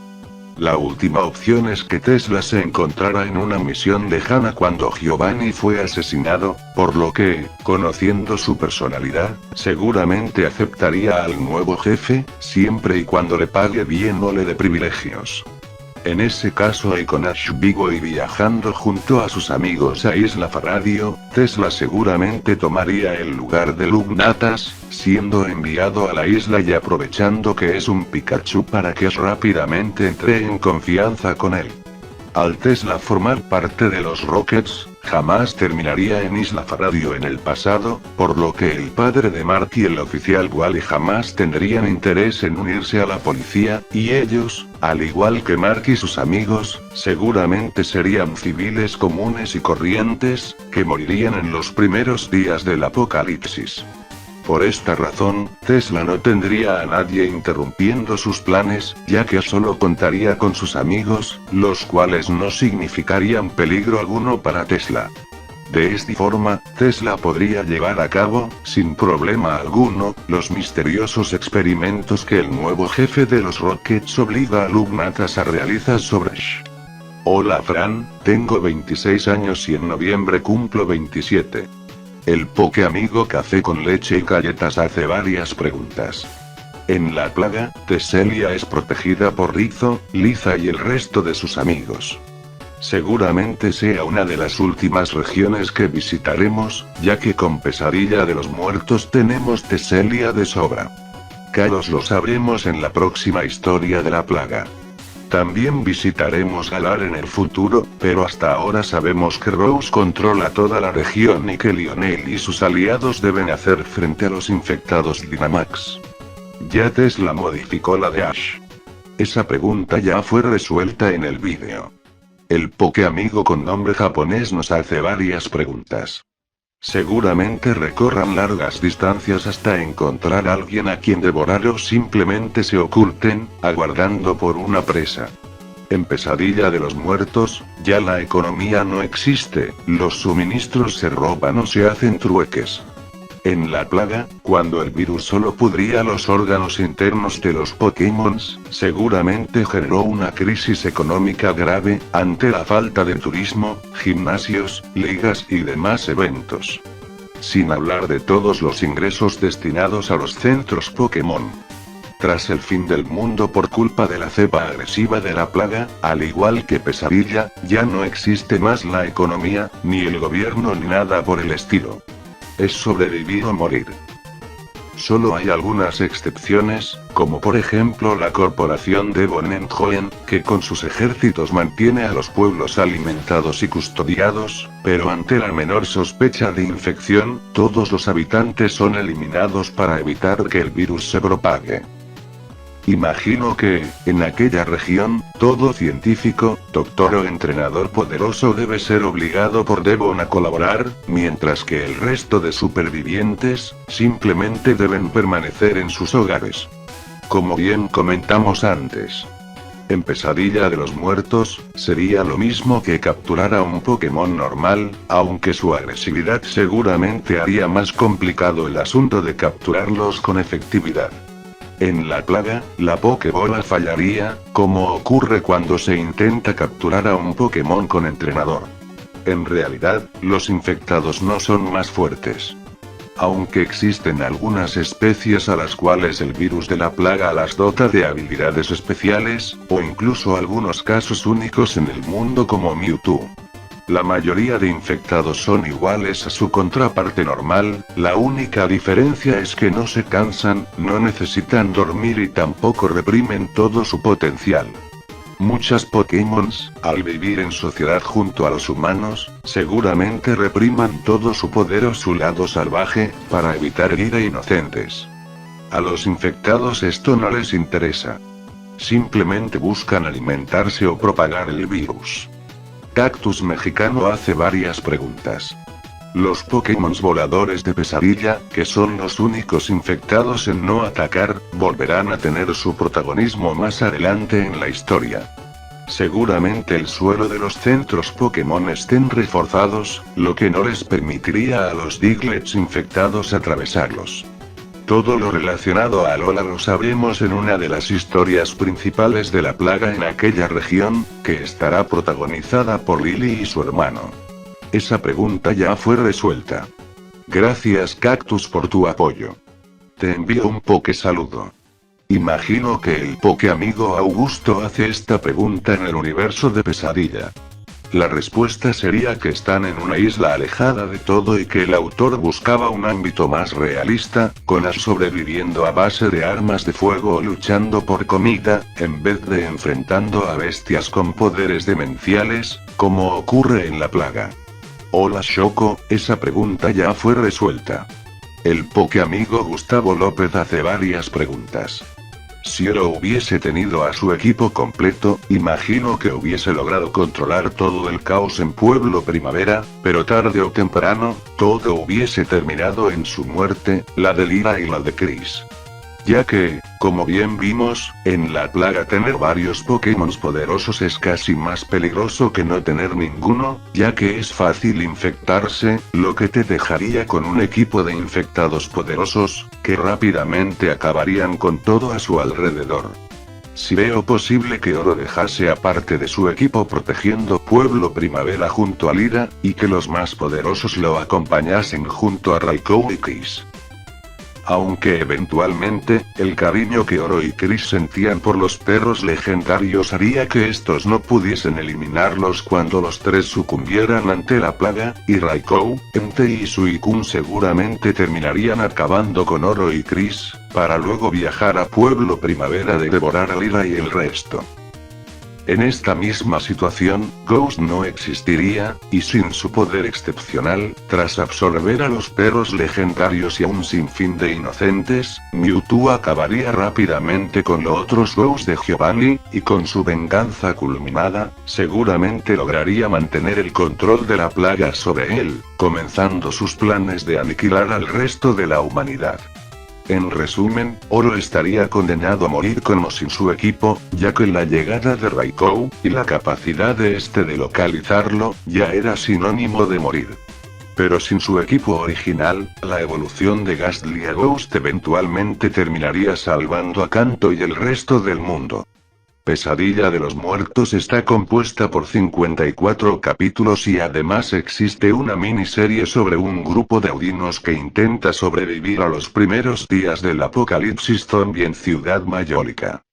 La última opción es que Tesla se encontrara en una misión lejana cuando Giovanni fue asesinado, por lo que, conociendo su personalidad, seguramente aceptaría al nuevo jefe, siempre y cuando le pague bien o le dé privilegios. En ese caso y con Ash vivo y viajando junto a sus amigos a Isla Faradio, Tesla seguramente tomaría el lugar de Lugnatas, siendo enviado a la isla y aprovechando que es un Pikachu para que rápidamente entre en confianza con él. Al Tesla formar parte de los Rockets, jamás terminaría en Isla Faradio en el pasado, por lo que el padre de Mark y el oficial Wally jamás tendrían interés en unirse a la policía, y ellos, al igual que Mark y sus amigos, seguramente serían civiles comunes y corrientes, que morirían en los primeros días del apocalipsis. Por esta razón, Tesla no tendría a nadie interrumpiendo sus planes, ya que solo contaría con sus amigos, los cuales no significarían peligro alguno para Tesla. De esta forma, Tesla podría llevar a cabo, sin problema alguno, los misteriosos experimentos que el nuevo jefe de los Rockets obliga a Lugnatas a realizar sobre Ash. Hola Fran, tengo 26 años y en noviembre cumplo 27. El poke amigo café con leche y galletas hace varias preguntas. En la plaga, Teselia es protegida por Rizzo, Liza y el resto de sus amigos. Seguramente sea una de las últimas regiones que visitaremos, ya que con Pesadilla de los Muertos tenemos Teselia de sobra. Caos lo sabremos en la próxima historia de la plaga. También visitaremos Galar en el futuro, pero hasta ahora sabemos que Rose controla toda la región y que Lionel y sus aliados deben hacer frente a los infectados Dynamax. ¿Ya Tesla modificó la de Ash? Esa pregunta ya fue resuelta en el vídeo. El poke amigo con nombre japonés nos hace varias preguntas. Seguramente recorran largas distancias hasta encontrar a alguien a quien devorar o simplemente se oculten, aguardando por una presa. En Pesadilla de los Muertos, ya la economía no existe, los suministros se roban o se hacen trueques. En la plaga, cuando el virus solo pudría los órganos internos de los Pokémons, seguramente generó una crisis económica grave, ante la falta de turismo, gimnasios, ligas y demás eventos. Sin hablar de todos los ingresos destinados a los centros Pokémon. Tras el fin del mundo por culpa de la cepa agresiva de la plaga, al igual que Pesadilla, ya no existe más la economía, ni el gobierno ni nada por el estilo. Es sobrevivir o morir. Solo hay algunas excepciones, como por ejemplo la corporación de Bonenhoen, que con sus ejércitos mantiene a los pueblos alimentados y custodiados, pero ante la menor sospecha de infección, todos los habitantes son eliminados para evitar que el virus se propague. Imagino que, en aquella región, todo científico, doctor o entrenador poderoso debe ser obligado por Devon a colaborar, mientras que el resto de supervivientes, simplemente deben permanecer en sus hogares. Como bien comentamos antes. En Pesadilla de los Muertos, sería lo mismo que capturar a un Pokémon normal, aunque su agresividad seguramente haría más complicado el asunto de capturarlos con efectividad. En la plaga, la Pokébola fallaría, como ocurre cuando se intenta capturar a un Pokémon con entrenador. En realidad, los infectados no son más fuertes. Aunque existen algunas especies a las cuales el virus de la plaga las dota de habilidades especiales, o incluso algunos casos únicos en el mundo como Mewtwo. La mayoría de infectados son iguales a su contraparte normal, la única diferencia es que no se cansan, no necesitan dormir y tampoco reprimen todo su potencial. Muchas Pokémons, al vivir en sociedad junto a los humanos, seguramente repriman todo su poder o su lado salvaje, para evitar herir a inocentes. A los infectados esto no les interesa. Simplemente buscan alimentarse o propagar el virus. Cactus Mexicano hace varias preguntas. Los Pokémon voladores de Pesadilla, que son los únicos infectados en no atacar, volverán a tener su protagonismo más adelante en la historia. Seguramente el suelo de los centros Pokémon estén reforzados, lo que no les permitiría a los Diglets infectados atravesarlos. Todo lo relacionado a Alola lo sabremos en una de las historias principales de la plaga en aquella región, que estará protagonizada por Lily y su hermano. Esa pregunta ya fue resuelta. Gracias Cactus por tu apoyo. Te envío un poke saludo. Imagino que el poke amigo Augusto hace esta pregunta en el universo de Pesadilla. La respuesta sería que están en una isla alejada de todo y que el autor buscaba un ámbito más realista, con Ash sobreviviendo a base de armas de fuego o luchando por comida, en vez de enfrentando a bestias con poderes demenciales, como ocurre en la plaga. Hola Shoko, esa pregunta ya fue resuelta. El Poké amigo Gustavo López hace varias preguntas. Si Oro hubiese tenido a su equipo completo, imagino que hubiese logrado controlar todo el caos en Pueblo Primavera, pero tarde o temprano, todo hubiese terminado en su muerte, la de Lira y la de Chris. Ya que, como bien vimos, en la plaga tener varios Pokémon poderosos es casi más peligroso que no tener ninguno, ya que es fácil infectarse, lo que te dejaría con un equipo de infectados poderosos, que rápidamente acabarían con todo a su alrededor. Si veo posible que Oro dejase aparte de su equipo protegiendo Pueblo Primavera junto a Lira, y que los más poderosos lo acompañasen junto a Raikou y Chris. Aunque eventualmente, el cariño que Oro y Chris sentían por los perros legendarios haría que estos no pudiesen eliminarlos cuando los tres sucumbieran ante la plaga, y Raikou, Entei y Suicune seguramente terminarían acabando con Oro y Chris, para luego viajar a Pueblo Primavera de devorar a Lira y el resto. En esta misma situación, Ghost no existiría, y sin su poder excepcional, tras absorber a los perros legendarios y a un sinfín de inocentes, Mewtwo acabaría rápidamente con los otros Ghosts de Giovanni, y con su venganza culminada, seguramente lograría mantener el control de la plaga sobre él, comenzando sus planes de aniquilar al resto de la humanidad. En resumen, Oro estaría condenado a morir con o sin su equipo, ya que la llegada de Raikou, y la capacidad de este de localizarlo, ya era sinónimo de morir. Pero sin su equipo original, la evolución de Gastly a Ghost eventualmente terminaría salvando a Kanto y el resto del mundo. Pesadilla de los Muertos está compuesta por 54 capítulos y además existe una miniserie sobre un grupo de audinos que intenta sobrevivir a los primeros días del apocalipsis zombie en Ciudad Mayólica.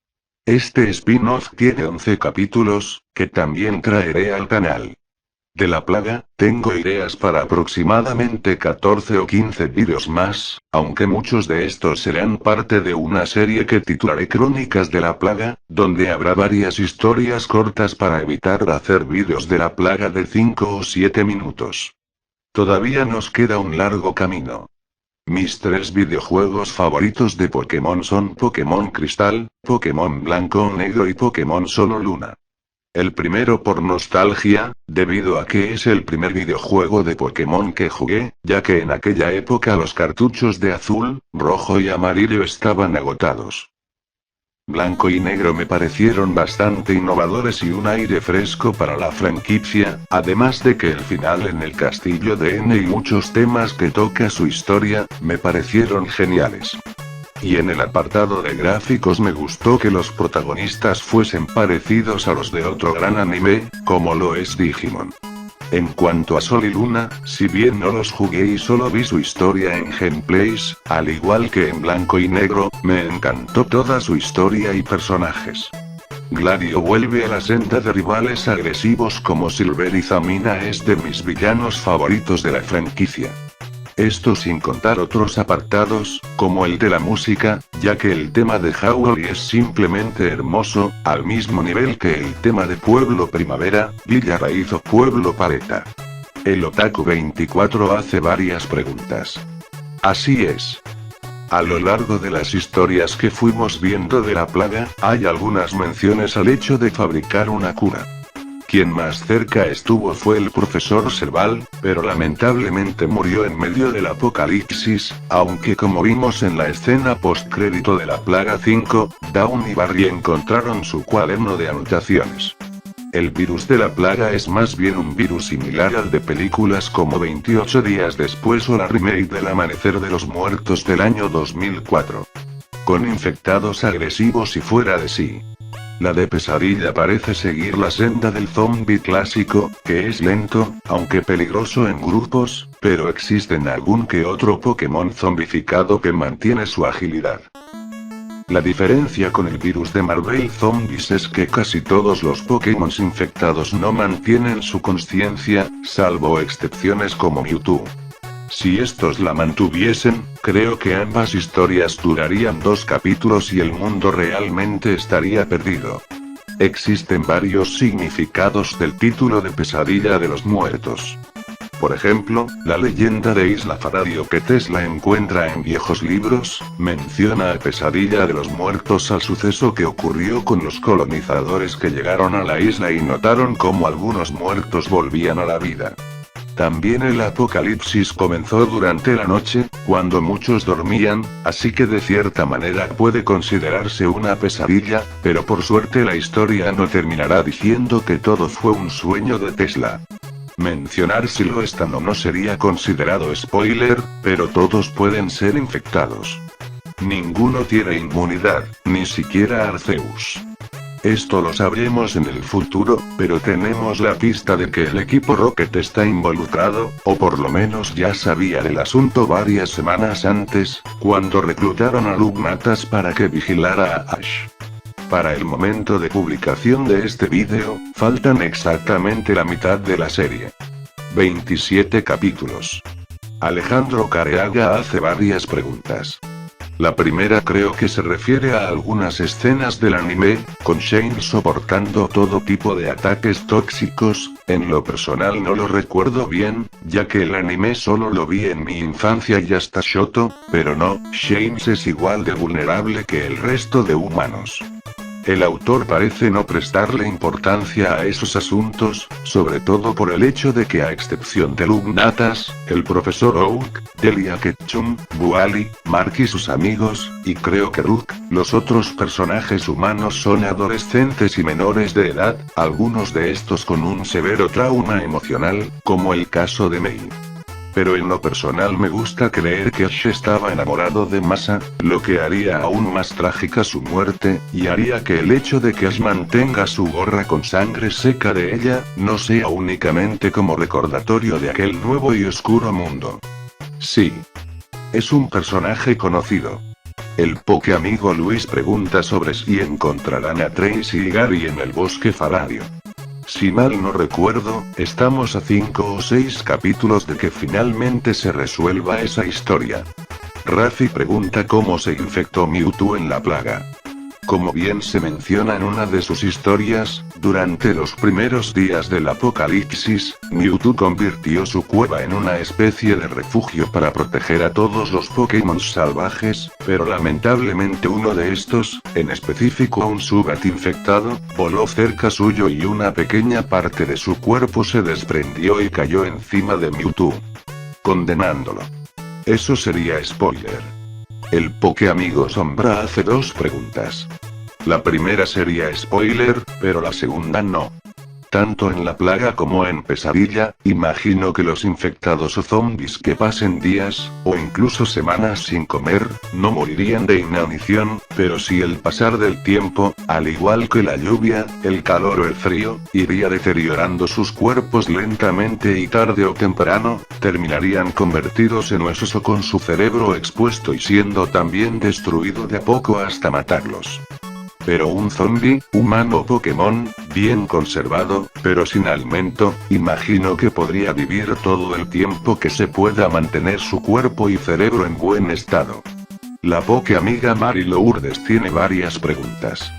Este spin-off tiene 11 capítulos, que también traeré al canal. De la plaga, tengo ideas para aproximadamente 14 o 15 vídeos más, aunque muchos de estos serán parte de una serie que titularé Crónicas de la Plaga, donde habrá varias historias cortas para evitar hacer vídeos de la plaga de 5 o 7 minutos. Todavía nos queda un largo camino. Mis 3 videojuegos favoritos de Pokémon son Pokémon Cristal, Pokémon Blanco o Negro y Pokémon Sol o Luna. El primero por nostalgia, debido a que es el primer videojuego de Pokémon que jugué, ya que en aquella época los cartuchos de azul, rojo y amarillo estaban agotados. Blanco y Negro me parecieron bastante innovadores y un aire fresco para la franquicia, además de que el final en el castillo de N y muchos temas que toca su historia, me parecieron geniales. Y en el apartado de gráficos me gustó que los protagonistas fuesen parecidos a los de otro gran anime, como lo es Digimon. En cuanto a Sol y Luna, si bien no los jugué y solo vi su historia en gameplays, al igual que en Blanco y Negro, me encantó toda su historia y personajes. Gladio vuelve a la senda de rivales agresivos como Silver y Zamina es de mis villanos favoritos de la franquicia. Esto sin contar otros apartados, como el de la música, ya que el tema de Howley es simplemente hermoso, al mismo nivel que el tema de Pueblo Primavera, Villa Raíz o Pueblo Paleta. El Otaku 24 hace varias preguntas. Así es. A lo largo de las historias que fuimos viendo de la plaga, hay algunas menciones al hecho de fabricar una cura. Quien más cerca estuvo fue el profesor Serval, pero lamentablemente murió en medio del apocalipsis, aunque como vimos en la escena postcrédito de la plaga 5, Dawn y Barry encontraron su cuaderno de anotaciones. El virus de la plaga es más bien un virus similar al de películas como 28 días después o la remake del Amanecer de los Muertos del año 2004. Con infectados agresivos y fuera de sí. La de Pesadilla parece seguir la senda del zombie clásico, que es lento, aunque peligroso en grupos, pero existen algún que otro Pokémon zombificado que mantiene su agilidad. La diferencia con el virus de Marvel Zombies es que casi todos los Pokémon infectados no mantienen su consciencia, salvo excepciones como Mewtwo. Si estos la mantuviesen, creo que ambas historias durarían 2 capítulos y el mundo realmente estaría perdido. Existen varios significados del título de Pesadilla de los Muertos. Por ejemplo, la leyenda de Isla Faraday que Tesla encuentra en viejos libros, menciona a Pesadilla de los Muertos al suceso que ocurrió con los colonizadores que llegaron a la isla y notaron cómo algunos muertos volvían a la vida. También el apocalipsis comenzó durante la noche, cuando muchos dormían, así que de cierta manera puede considerarse una pesadilla, pero por suerte la historia no terminará diciendo que todo fue un sueño de Tesla. Mencionar si lo están o no sería considerado spoiler, pero todos pueden ser infectados. Ninguno tiene inmunidad, ni siquiera Arceus. Esto lo sabremos en el futuro, pero tenemos la pista de que el equipo Rocket está involucrado, o por lo menos ya sabía del asunto varias semanas antes, cuando reclutaron a Lugnatas para que vigilara a Ash. Para el momento de publicación de este vídeo, faltan exactamente la mitad de la serie. 27 capítulos. Alejandro Careaga hace varias preguntas. La primera creo que se refiere a algunas escenas del anime, con Shane soportando todo tipo de ataques tóxicos. En lo personal no lo recuerdo bien, ya que el anime solo lo vi en mi infancia y hasta Shoto, pero no, Shane es igual de vulnerable que el resto de humanos. El autor parece no prestarle importancia a esos asuntos, sobre todo por el hecho de que a excepción de Lugnatas, el profesor Oak, Delia Ketchum, Buali, Mark y sus amigos, y creo que Rook, los otros personajes humanos son adolescentes y menores de edad, algunos de estos con un severo trauma emocional, como el caso de Mei. Pero en lo personal me gusta creer que Ash estaba enamorado de Masa, lo que haría aún más trágica su muerte, y haría que el hecho de que Ash mantenga su gorra con sangre seca de ella, no sea únicamente como recordatorio de aquel nuevo y oscuro mundo. Sí. Es un personaje conocido. El poke amigo Luis pregunta sobre si encontrarán a Tracy y Gary en el bosque Faraday. Si mal no recuerdo, estamos a 5 o 6 capítulos de que finalmente se resuelva esa historia. Rafi pregunta cómo se infectó Mewtwo en la plaga. Como bien se menciona en una de sus historias, durante los primeros días del apocalipsis, Mewtwo convirtió su cueva en una especie de refugio para proteger a todos los Pokémon salvajes, pero lamentablemente uno de estos, en específico un Zubat infectado, voló cerca suyo y una pequeña parte de su cuerpo se desprendió y cayó encima de Mewtwo, condenándolo. Eso sería spoiler. El poke amigo Sombra hace dos preguntas. La primera sería spoiler, pero la segunda no. Tanto en la plaga como en Pesadilla, imagino que los infectados o zombies que pasen días, o incluso semanas sin comer, no morirían de inanición, pero sí el pasar del tiempo, al igual que la lluvia, el calor o el frío, iría deteriorando sus cuerpos lentamente y tarde o temprano, terminarían convertidos en huesos o con su cerebro expuesto y siendo también destruido de a poco hasta matarlos. Pero un zombie, humano o Pokémon, bien conservado, pero sin alimento, imagino que podría vivir todo el tiempo que se pueda mantener su cuerpo y cerebro en buen estado. La poke amiga Mari Lourdes tiene varias preguntas.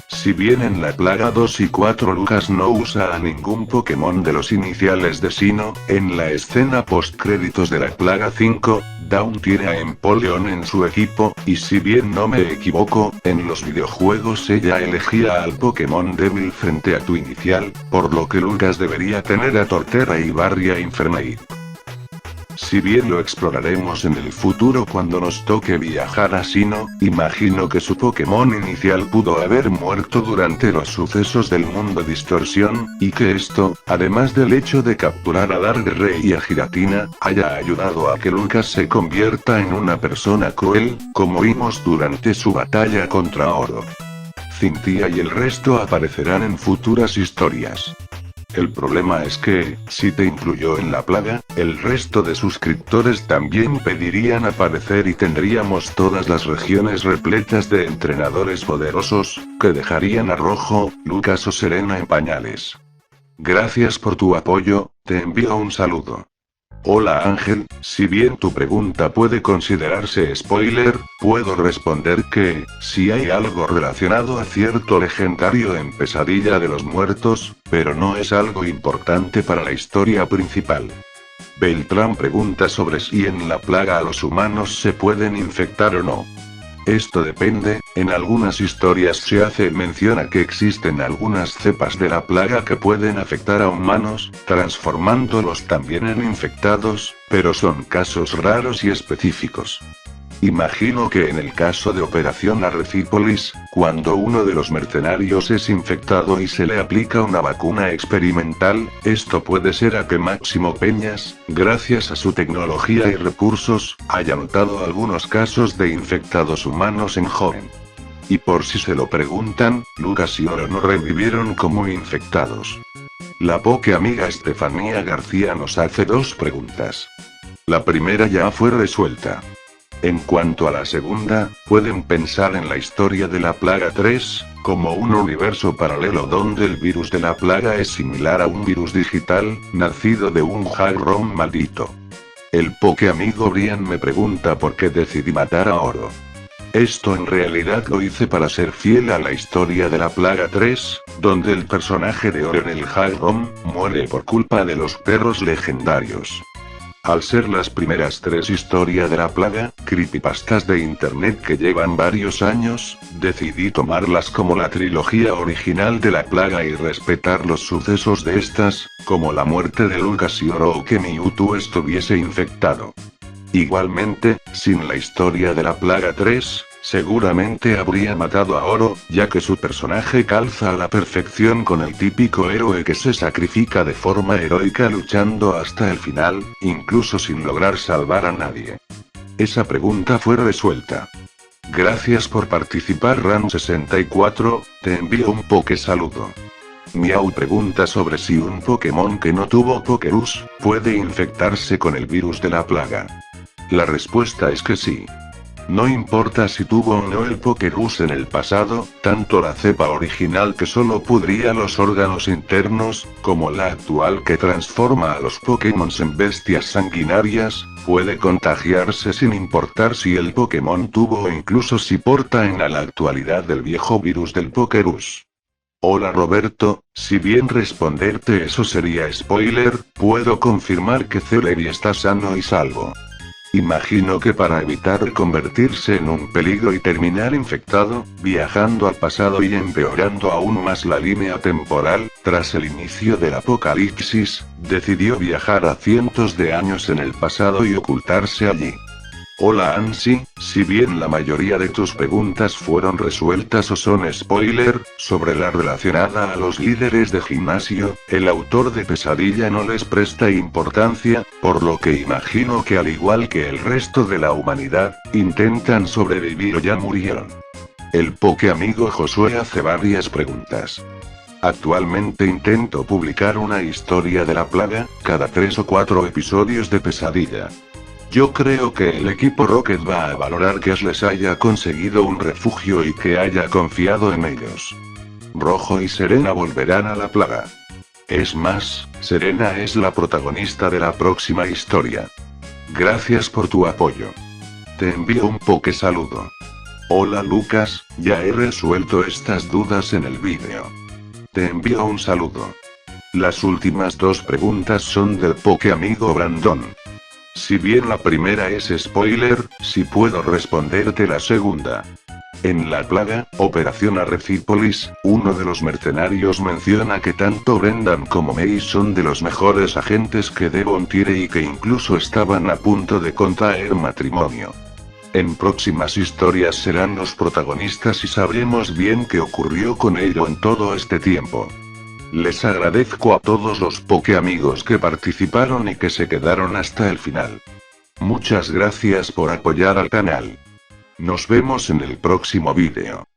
Si bien en la plaga 2 y 4 Lucas no usa a ningún Pokémon de los iniciales de Sinnoh, en la escena post-créditos de la plaga 5, Dawn tiene a Empoleon en su equipo, y si bien no me equivoco, en los videojuegos ella elegía al Pokémon débil frente a tu inicial, por lo que Lucas debería tener a Torterra y Barria Infernape. Si bien lo exploraremos en el futuro cuando nos toque viajar a Sinnoh, imagino que su Pokémon inicial pudo haber muerto durante los sucesos del mundo Distorsión, y que esto, además del hecho de capturar a Darkrai y a Giratina, haya ayudado a que Lucas se convierta en una persona cruel, como vimos durante su batalla contra Oro. Cynthia y el resto aparecerán en futuras historias. El problema es que, si te incluyó en la plaga, el resto de suscriptores también pedirían aparecer y tendríamos todas las regiones repletas de entrenadores poderosos, que dejarían a Rojo, Lucas o Serena en pañales. Gracias por tu apoyo, te envío un saludo. Hola Ángel, si bien tu pregunta puede considerarse spoiler, puedo responder que, si hay algo relacionado a cierto legendario en Pesadilla de los Muertos, pero no es algo importante para la historia principal. Beltrán pregunta sobre si en la plaga a los humanos se pueden infectar o no. Esto depende, en algunas historias se hace mención a que existen algunas cepas de la plaga que pueden afectar a humanos, transformándolos también en infectados, pero son casos raros y específicos. Imagino que en el caso de Operación Arrecípolis, cuando uno de los mercenarios es infectado y se le aplica una vacuna experimental, esto puede ser a que Máximo Peñas, gracias a su tecnología y recursos, haya notado algunos casos de infectados humanos en Joven. Y por si se lo preguntan, Lucas y Oro no revivieron como infectados. La poke amiga Estefanía García nos hace dos preguntas. La primera ya fue resuelta. En cuanto a la segunda, pueden pensar en la historia de la plaga 3, como un universo paralelo donde el virus de la plaga es similar a un virus digital, nacido de un hack ROM maldito. El poke amigo Brian me pregunta por qué decidí matar a Oro. Esto en realidad lo hice para ser fiel a la historia de la plaga 3, donde el personaje de Oro en el hack ROM, muere por culpa de los perros legendarios. Al ser las primeras 3 historias de la plaga, creepypastas de internet que llevan varios años, decidí tomarlas como la trilogía original de la plaga y respetar los sucesos de estas, como la muerte de Lucas y Oro o que Mewtwo estuviese infectado. Igualmente, sin la historia de la plaga 3, seguramente habría matado a Oro, ya que su personaje calza a la perfección con el típico héroe que se sacrifica de forma heroica luchando hasta el final, incluso sin lograr salvar a nadie. Esa pregunta fue resuelta. Gracias por participar Ran64, te envío un poke saludo. Miau pregunta sobre si un Pokémon que no tuvo Pokerus, puede infectarse con el virus de la plaga. La respuesta es que sí. No importa si tuvo o no el Pokerus en el pasado, tanto la cepa original que solo pudría los órganos internos, como la actual que transforma a los Pokémon en bestias sanguinarias, puede contagiarse sin importar si el Pokémon tuvo o incluso si porta en la actualidad del viejo virus del Pokerus. Hola Roberto, si bien responderte eso sería spoiler, puedo confirmar que Celebi está sano y salvo. Imagino que para evitar convertirse en un peligro y terminar infectado, viajando al pasado y empeorando aún más la línea temporal, tras el inicio del apocalipsis, decidió viajar a cientos de años en el pasado y ocultarse allí. Hola Ansi, si bien la mayoría de tus preguntas fueron resueltas o son spoiler, sobre la relacionada a los líderes de gimnasio, el autor de Pesadilla no les presta importancia, por lo que imagino que al igual que el resto de la humanidad, intentan sobrevivir o ya murieron. El poke amigo Josué hace varias preguntas. Actualmente intento publicar una historia de la plaga, cada 3 o 4 episodios de Pesadilla. Yo creo que el equipo Rocket va a valorar que Ash les haya conseguido un refugio y que haya confiado en ellos. Rojo y Serena volverán a la plaga. Es más, Serena es la protagonista de la próxima historia. Gracias por tu apoyo. Te envío un poke saludo. Hola Lucas, ya he resuelto estas dudas en el vídeo. Te envío un saludo. Las últimas 2 preguntas son del poke amigo Brandon. Si bien la primera es spoiler, sí puedo responderte la segunda. En la plaga, Operación Arrecípolis, uno de los mercenarios menciona que tanto Brendan como May son de los mejores agentes que Devon tiene y que incluso estaban a punto de contraer matrimonio. En próximas historias serán los protagonistas y sabremos bien qué ocurrió con ello en todo este tiempo. Les agradezco a todos los poke amigos que participaron y que se quedaron hasta el final. Muchas gracias por apoyar al canal. Nos vemos en el próximo vídeo.